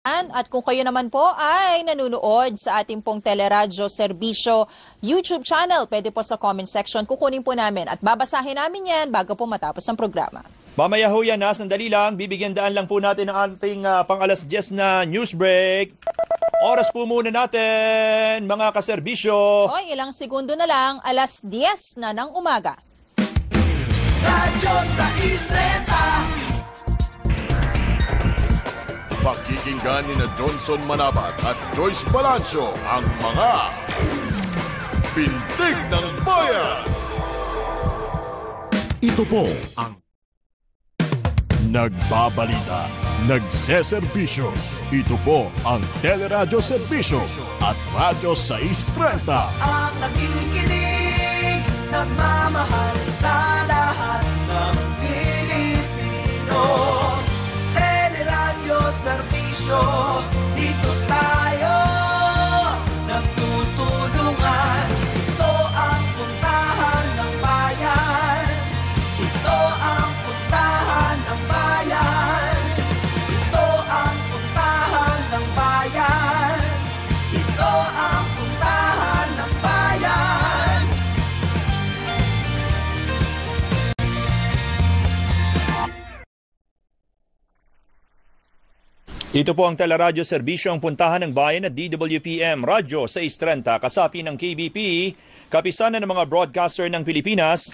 At kung kayo naman po ay nanunood sa ating pong teleradyo serbisyo YouTube channel, pwede po sa comment section, kukunin po namin at babasahin namin yan bago po matapos ang programa. Mamaya ho yan na, sandali lang, bibigyan daan lang po natin ang ating pang-alas 10 na news break. Oras po muna natin, mga kaserbisyo. Oy, ilang segundo na lang, alas 10 na ng umaga. Radyo sa Isleta. Pakikinggan ni na Johnson Manabat at Joyce Balancio ang mga Pintig ng Bayan. Ito po ang nagbabalita, nagseserbisyo. Ito po ang Teleradyo Serbisyo at Radyo 630. Ang nakikinig, nagmamahal sa lahat ng Pilipino. Teleradyo Serbisyo, dito tayo nagtutulungan. Ito ang puntahan ng bayan. Ito ang puntahan ng bayan. Ito ang puntahan ng bayan. Ito ang puntahan ng bayan. Ito po ang Teleradyo Serbisyo, ang puntahan ng bayan at DWPM Radyo 630, kasapi ng KBP, kapisanan ng mga broadcaster ng Pilipinas.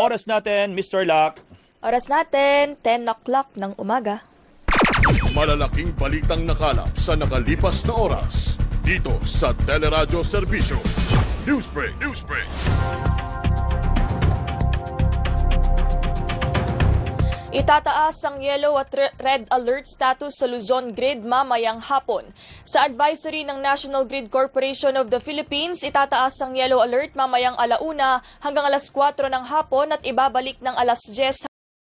Oras natin, Mr. Lack. Oras natin, 10 o'clock ng umaga. Malalaking balitang nakalap sa nakalipas na oras. Dito sa Teleradyo Serbisyo. Newsbreak! Newsbreak! Itataas ang yellow at red alert status sa Luzon Grid mamayang hapon. Sa advisory ng National Grid Corporation of the Philippines, itataas ang yellow alert mamayang 1:00 hanggang 4:00 ng hapon at ibabalik ng 10:00